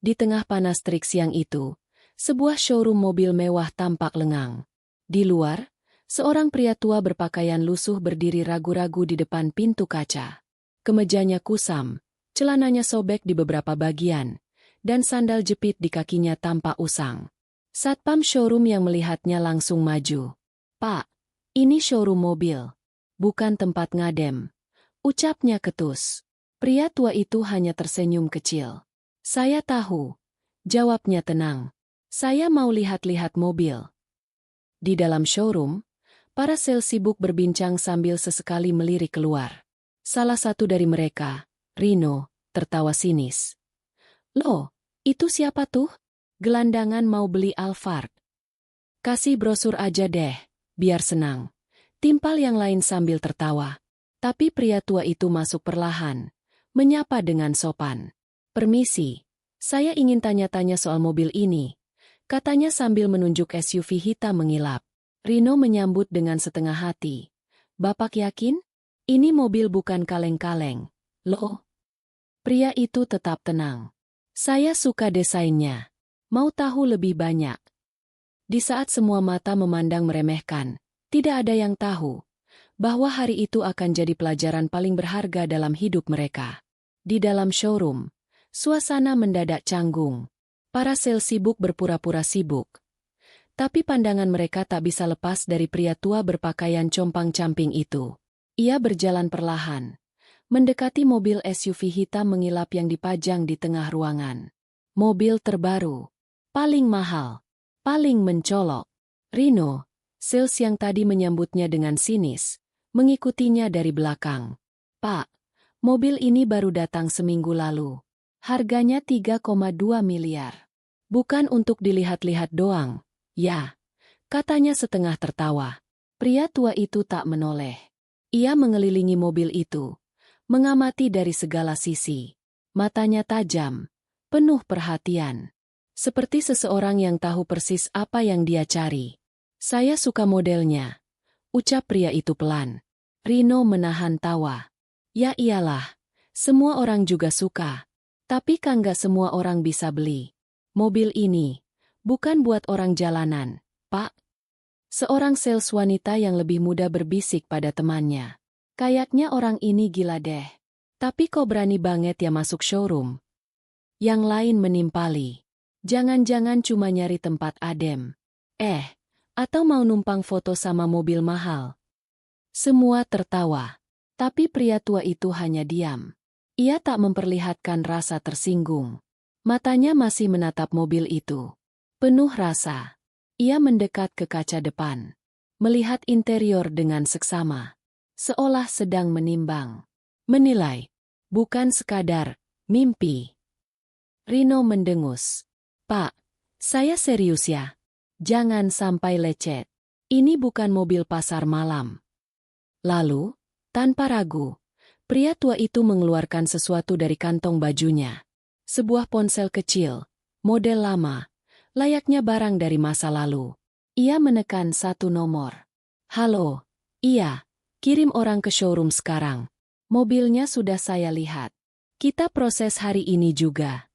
Di tengah panas terik siang itu, sebuah showroom mobil mewah tampak lengang. Di luar, seorang pria tua berpakaian lusuh berdiri ragu-ragu di depan pintu kaca. Kemejanya kusam, celananya sobek di beberapa bagian, dan sandal jepit di kakinya tampak usang. Satpam showroom yang melihatnya langsung maju. "Pak, ini showroom mobil, bukan tempat ngadem," ucapnya ketus. Pria tua itu hanya tersenyum kecil. "Saya tahu," jawabnya tenang. "Saya mau lihat-lihat mobil." Di dalam showroom, para sales sibuk berbincang sambil sesekali melirik keluar. Salah satu dari mereka, Rino, tertawa sinis. "Loh, itu siapa tuh? Gelandangan mau beli Alphard." "Kasih brosur aja deh, biar senang," timpal yang lain sambil tertawa. Tapi pria tua itu masuk perlahan, menyapa dengan sopan. "Permisi, saya ingin tanya-tanya soal mobil ini," katanya sambil menunjuk SUV hitam mengilap. Rino menyambut dengan setengah hati. "Bapak yakin? Ini mobil bukan kaleng-kaleng, loh." Pria itu tetap tenang. "Saya suka desainnya. Mau tahu lebih banyak?" Di saat semua mata memandang meremehkan, tidak ada yang tahu bahwa hari itu akan jadi pelajaran paling berharga dalam hidup mereka. Di dalam showroom, suasana mendadak canggung. Para sales sibuk berpura-pura sibuk. Tapi pandangan mereka tak bisa lepas dari pria tua berpakaian compang-camping itu. Ia berjalan perlahan, mendekati mobil SUV hitam mengilap yang dipajang di tengah ruangan. Mobil terbaru, paling mahal, paling mencolok. Rino, sales yang tadi menyambutnya dengan sinis, mengikutinya dari belakang. "Pak, mobil ini baru datang seminggu lalu. Harganya 3,2 miliar. Bukan untuk dilihat-lihat doang, ya," katanya setengah tertawa. Pria tua itu tak menoleh. Ia mengelilingi mobil itu, mengamati dari segala sisi. Matanya tajam, penuh perhatian. Seperti seseorang yang tahu persis apa yang dia cari. "Saya suka modelnya," ucap pria itu pelan. Rino menahan tawa. "Ya iyalah, semua orang juga suka. Tapi kan gak semua orang bisa beli. Mobil ini bukan buat orang jalanan, Pak." Seorang sales wanita yang lebih muda berbisik pada temannya. "Kayaknya orang ini gila deh. Tapi kok berani banget ya masuk showroom?" Yang lain menimpali. "Jangan-jangan cuma nyari tempat adem. Atau mau numpang foto sama mobil mahal?" Semua tertawa. Tapi pria tua itu hanya diam. Ia tak memperlihatkan rasa tersinggung. Matanya masih menatap mobil itu. Penuh rasa. Ia mendekat ke kaca depan. Melihat interior dengan seksama. Seolah sedang menimbang. Menilai. Bukan sekadar mimpi. Rino mendengus. "Pak, saya serius ya. Jangan sampai lecet. Ini bukan mobil pasar malam." Lalu, tanpa ragu, pria tua itu mengeluarkan sesuatu dari kantong bajunya. Sebuah ponsel kecil, model lama, layaknya barang dari masa lalu. Ia menekan satu nomor. "Halo, iya, kirim orang ke showroom sekarang. Mobilnya sudah saya lihat. Kita proses hari ini juga."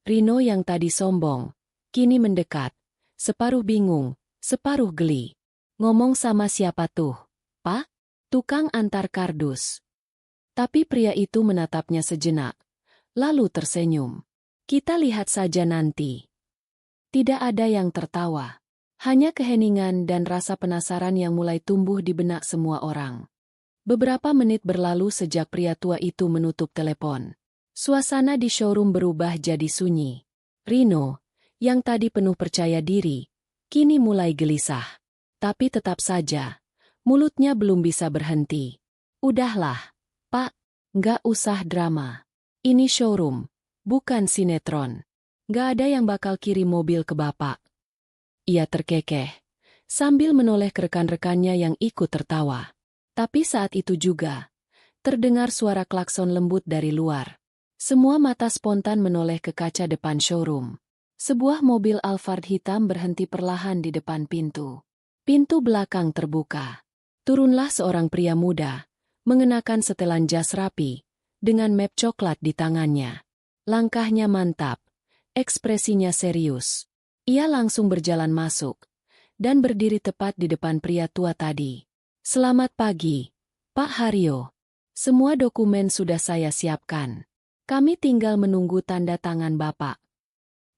Rino yang tadi sombong, kini mendekat, separuh bingung, separuh geli. "Ngomong sama siapa tuh, Pak?" "Tukang antar kardus." Tapi pria itu menatapnya sejenak, lalu tersenyum. "Kita lihat saja nanti." Tidak ada yang tertawa. Hanya keheningan dan rasa penasaran yang mulai tumbuh di benak semua orang. Beberapa menit berlalu sejak pria tua itu menutup telepon. Suasana di showroom berubah jadi sunyi. Rino, yang tadi penuh percaya diri, kini mulai gelisah. Tapi tetap saja, mulutnya belum bisa berhenti. "Udahlah, Pak, nggak usah drama. Ini showroom, bukan sinetron. Nggak ada yang bakal kirim mobil ke Bapak." Ia terkekeh, sambil menoleh ke rekan-rekannya yang ikut tertawa. Tapi saat itu juga, terdengar suara klakson lembut dari luar. Semua mata spontan menoleh ke kaca depan showroom. Sebuah mobil Alphard hitam berhenti perlahan di depan pintu. Pintu belakang terbuka. Turunlah seorang pria muda, mengenakan setelan jas rapi, dengan map coklat di tangannya. Langkahnya mantap, Ekspresinya serius. Ia langsung berjalan masuk dan berdiri tepat di depan pria tua tadi. Selamat pagi, Pak Haryo. Semua dokumen sudah saya siapkan. Kami tinggal menunggu tanda tangan Bapak.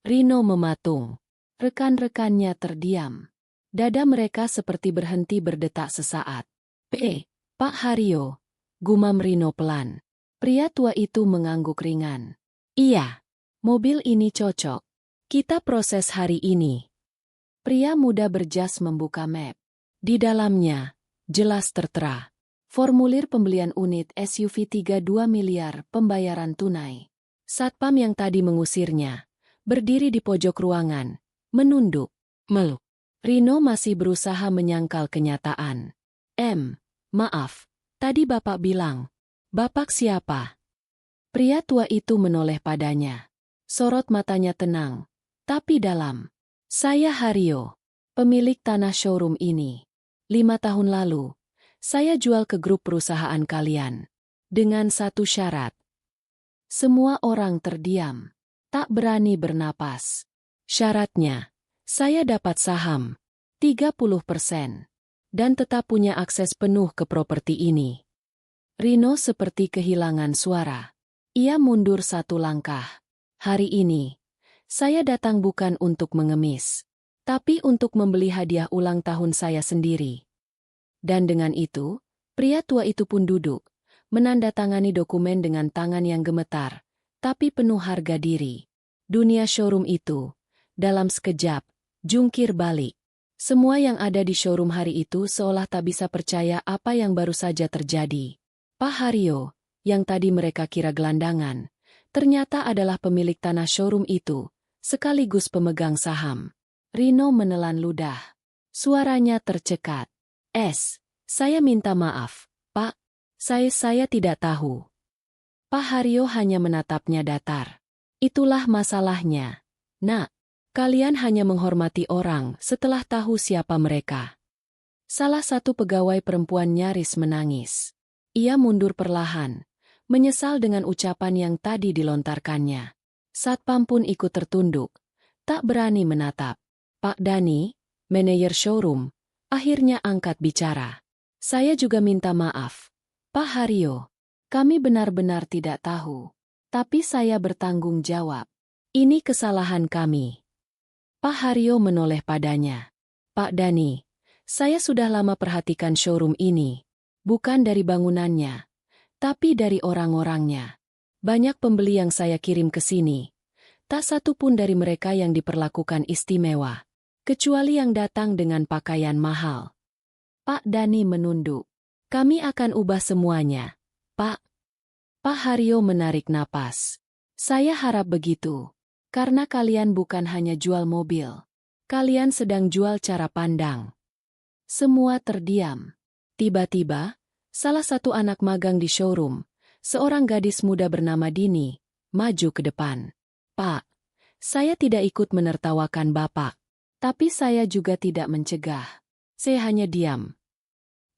Rino mematung. Rekan-rekannya terdiam. Dada mereka seperti berhenti berdetak sesaat. Pak Haryo, gumam Rino pelan. Pria tua itu mengangguk ringan. Iya, mobil ini cocok. Kita proses hari ini. Pria muda berjas membuka map. Di dalamnya, jelas tertera. Formulir pembelian unit SUV 32 miliar pembayaran tunai. Satpam yang tadi mengusirnya, berdiri di pojok ruangan, menunduk, meluk. Rino masih berusaha menyangkal kenyataan. Maaf, tadi Bapak bilang. Bapak siapa? Pria tua itu menoleh padanya. Sorot matanya tenang, tapi dalam. Saya Haryo, pemilik tanah showroom ini. 5 tahun lalu, saya jual ke grup perusahaan kalian. Dengan satu syarat. Semua orang terdiam, tak berani bernapas. Syaratnya, saya dapat saham 30% dan tetap punya akses penuh ke properti ini. Rino seperti kehilangan suara. Ia mundur satu langkah. Hari ini, saya datang bukan untuk mengemis, tapi untuk membeli hadiah ulang tahun saya sendiri. Dan dengan itu, pria tua itu pun duduk, menandatangani dokumen dengan tangan yang gemetar, tapi penuh harga diri. Dunia showroom itu, dalam sekejap, jungkir balik. Semua yang ada di showroom hari itu seolah tak bisa percaya apa yang baru saja terjadi. Pak Haryo, yang tadi mereka kira gelandangan, ternyata adalah pemilik tanah showroom itu, sekaligus pemegang saham. Rino menelan ludah. Suaranya tercekat. Saya minta maaf, Pak. Saya tidak tahu. Pak Haryo hanya menatapnya datar. Itulah masalahnya. Nak, kalian hanya menghormati orang setelah tahu siapa mereka. Salah satu pegawai perempuan nyaris menangis. Ia mundur perlahan, menyesal dengan ucapan yang tadi dilontarkannya. Satpam pun ikut tertunduk, tak berani menatap. Pak Dani, manajer showroom, akhirnya angkat bicara. Saya juga minta maaf. Pak Haryo, kami benar-benar tidak tahu. Tapi saya bertanggung jawab. Ini kesalahan kami. Pak Haryo menoleh padanya. Pak Dani, saya sudah lama perhatikan showroom ini. Bukan dari bangunannya, tapi dari orang-orangnya. Banyak pembeli yang saya kirim ke sini. Tak satu pun dari mereka yang diperlakukan istimewa. Kecuali yang datang dengan pakaian mahal. Pak Dani menunduk. Kami akan ubah semuanya, Pak. Pak Haryo menarik napas. Saya harap begitu. Karena kalian bukan hanya jual mobil. Kalian sedang jual cara pandang. Semua terdiam. Tiba-tiba, salah satu anak magang di showroom, seorang gadis muda bernama Dini, maju ke depan. Pak, saya tidak ikut menertawakan Bapak. Tapi saya juga tidak mencegah. Saya hanya diam.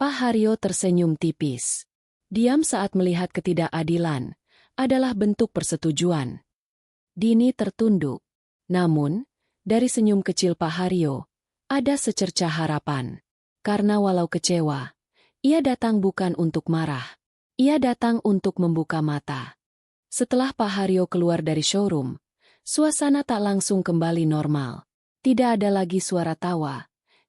Pak Haryo tersenyum tipis. Diam saat melihat ketidakadilan adalah bentuk persetujuan. Dini tertunduk. Namun, dari senyum kecil Pak Haryo, ada secercah harapan. Karena walau kecewa, ia datang bukan untuk marah. Ia datang untuk membuka mata. Setelah Pak Haryo keluar dari showroom, suasana tak langsung kembali normal. Tidak ada lagi suara tawa.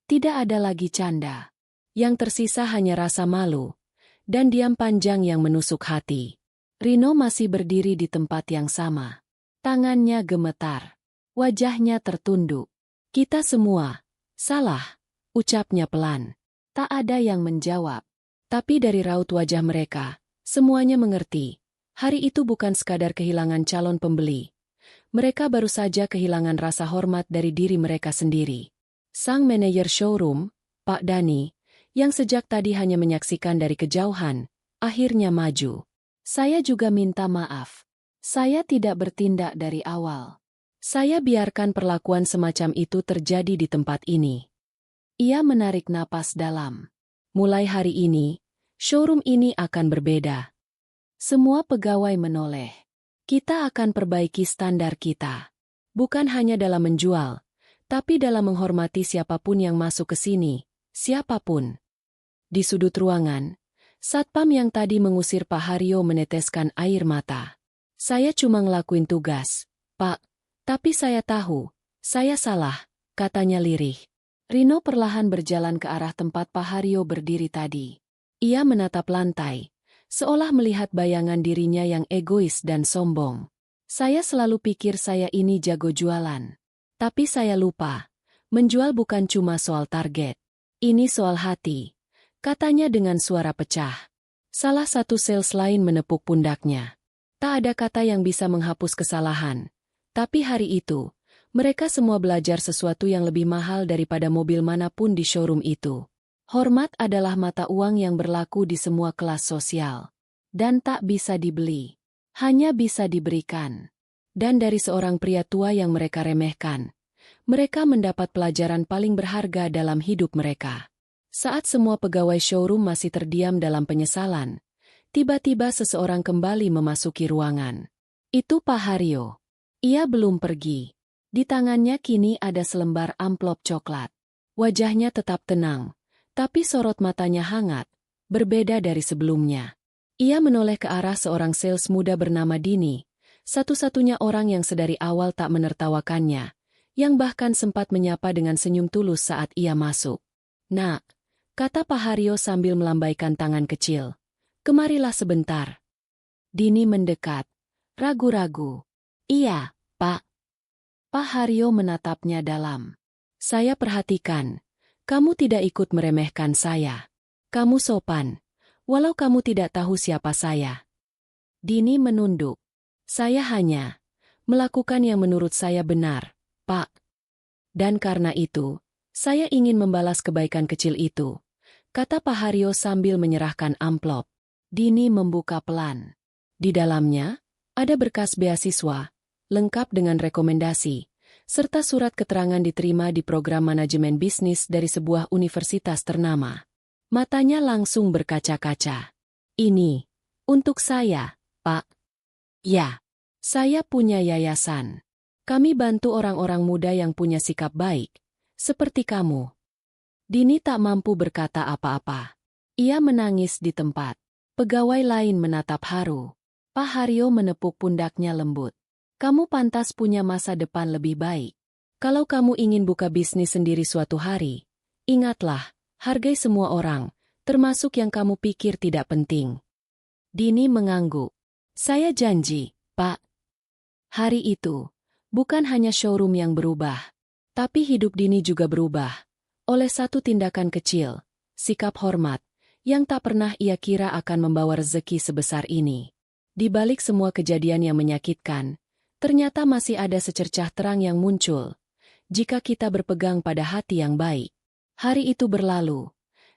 Tidak ada lagi canda. Yang tersisa hanya rasa malu dan diam panjang yang menusuk hati. Rino masih berdiri di tempat yang sama. Tangannya gemetar. Wajahnya tertunduk. Kita semua salah, ucapnya pelan. Tak ada yang menjawab. Tapi dari raut wajah mereka, semuanya mengerti. Hari itu bukan sekadar kehilangan calon pembeli. Mereka baru saja kehilangan rasa hormat dari diri mereka sendiri. Sang manajer showroom, Pak Dani, yang sejak tadi hanya menyaksikan dari kejauhan, akhirnya maju. Saya juga minta maaf. Saya tidak bertindak dari awal. Saya biarkan perlakuan semacam itu terjadi di tempat ini. Ia menarik napas dalam. Mulai hari ini, showroom ini akan berbeda. Semua pegawai menoleh. Kita akan perbaiki standar kita. Bukan hanya dalam menjual, tapi dalam menghormati siapapun yang masuk ke sini, siapapun. Di sudut ruangan, satpam yang tadi mengusir Pak Haryo meneteskan air mata. Saya cuma ngelakuin tugas, Pak. Tapi saya tahu, saya salah, katanya lirih. Rino perlahan berjalan ke arah tempat Pak Haryo berdiri tadi. Ia menatap lantai, seolah melihat bayangan dirinya yang egois dan sombong. Saya selalu pikir saya ini jago jualan. Tapi saya lupa, menjual bukan cuma soal target. Ini soal hati, katanya dengan suara pecah. Salah satu sales lain menepuk pundaknya. Tak ada kata yang bisa menghapus kesalahan. Tapi hari itu, mereka semua belajar sesuatu yang lebih mahal daripada mobil manapun di showroom itu. Hormat adalah mata uang yang berlaku di semua kelas sosial. Dan tak bisa dibeli. Hanya bisa diberikan. Dan dari seorang pria tua yang mereka remehkan, mereka mendapat pelajaran paling berharga dalam hidup mereka. Saat semua pegawai showroom masih terdiam dalam penyesalan, tiba-tiba seseorang kembali memasuki ruangan. Itu Pak Haryo. Ia belum pergi. Di tangannya kini ada selembar amplop coklat. Wajahnya tetap tenang, tapi sorot matanya hangat, berbeda dari sebelumnya. Ia menoleh ke arah seorang sales muda bernama Dini, satu-satunya orang yang sedari awal tak menertawakannya, yang bahkan sempat menyapa dengan senyum tulus saat ia masuk. "Nak," kata Pak Haryo sambil melambaikan tangan kecil. "Kemarilah sebentar." Dini mendekat, ragu-ragu. "Iya, Pak." Pak Haryo menatapnya dalam. "Saya perhatikan, kamu tidak ikut meremehkan saya. Kamu sopan, walau kamu tidak tahu siapa saya." Dini menunduk. "Saya hanya melakukan yang menurut saya benar, Pak. Dan karena itu, saya ingin membalas kebaikan kecil itu," kata Pak Haryo sambil menyerahkan amplop. Dini membuka pelan. Di dalamnya, ada berkas beasiswa, lengkap dengan rekomendasi, serta surat keterangan diterima di program manajemen bisnis dari sebuah universitas ternama. Matanya langsung berkaca-kaca. "Ini, untuk saya, Pak." "Ya, saya punya yayasan. Kami bantu orang-orang muda yang punya sikap baik, seperti kamu." Dini tak mampu berkata apa-apa. Ia menangis di tempat. Pegawai lain menatap haru. Pak Haryo menepuk pundaknya lembut. "Kamu pantas punya masa depan lebih baik. Kalau kamu ingin buka bisnis sendiri suatu hari, ingatlah, hargai semua orang, termasuk yang kamu pikir tidak penting." Dini mengangguk. "Saya janji, Pak." Hari itu, bukan hanya showroom yang berubah, tapi hidup Dini juga berubah. Oleh satu tindakan kecil, sikap hormat, yang tak pernah ia kira akan membawa rezeki sebesar ini. Di balik semua kejadian yang menyakitkan, ternyata masih ada secercah terang yang muncul, jika kita berpegang pada hati yang baik. Hari itu berlalu,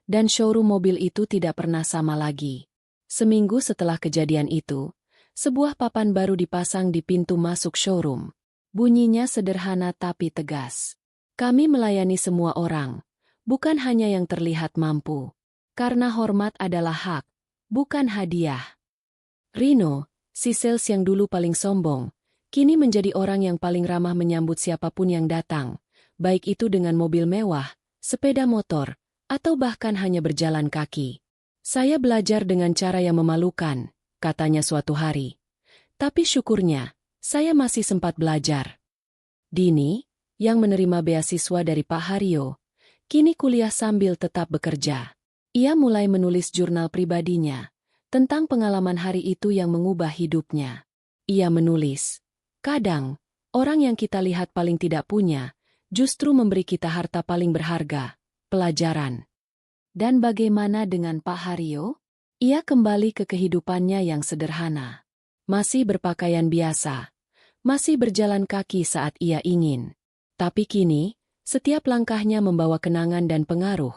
dan showroom mobil itu tidak pernah sama lagi. Seminggu setelah kejadian itu, sebuah papan baru dipasang di pintu masuk showroom. Bunyinya sederhana tapi tegas. "Kami melayani semua orang, bukan hanya yang terlihat mampu. Karena hormat adalah hak, bukan hadiah." Rino, si sales yang dulu paling sombong, kini menjadi orang yang paling ramah menyambut siapapun yang datang, baik itu dengan mobil mewah, sepeda motor, atau bahkan hanya berjalan kaki. "Saya belajar dengan cara yang memalukan," katanya suatu hari. "Tapi syukurnya, saya masih sempat belajar." Dini, yang menerima beasiswa dari Pak Haryo, kini kuliah sambil tetap bekerja. Ia mulai menulis jurnal pribadinya tentang pengalaman hari itu yang mengubah hidupnya. Ia menulis, "Kadang, orang yang kita lihat paling tidak punya, justru memberi kita harta paling berharga, pelajaran." Dan bagaimana dengan Pak Haryo? Ia kembali ke kehidupannya yang sederhana. Masih berpakaian biasa, masih berjalan kaki saat ia ingin. Tapi kini, setiap langkahnya membawa kenangan dan pengaruh.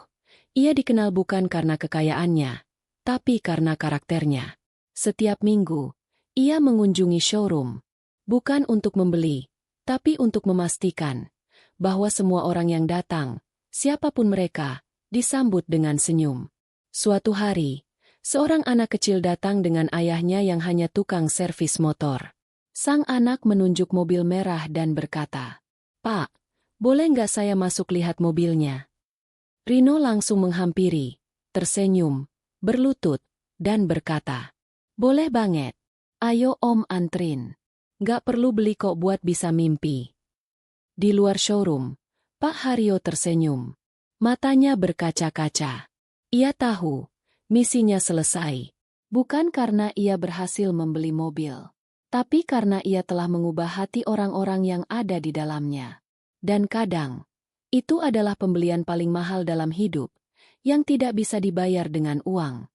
Ia dikenal bukan karena kekayaannya, tapi karena karakternya. Setiap minggu, ia mengunjungi showroom. Bukan untuk membeli, tapi untuk memastikan bahwa semua orang yang datang, siapapun mereka, disambut dengan senyum. Suatu hari, seorang anak kecil datang dengan ayahnya yang hanya tukang servis motor. Sang anak menunjuk mobil merah dan berkata, "Pak, boleh nggak saya masuk lihat mobilnya?" Rino langsung menghampiri, tersenyum, berlutut, dan berkata, "Boleh banget. Ayo Om antrin. Nggak perlu beli kok buat bisa mimpi." Di luar showroom, Pak Haryo tersenyum. Matanya berkaca-kaca. Ia tahu, misinya selesai. Bukan karena ia berhasil membeli mobil, tapi karena ia telah mengubah hati orang-orang yang ada di dalamnya. Dan kadang, itu adalah pembelian paling mahal dalam hidup, yang tidak bisa dibayar dengan uang.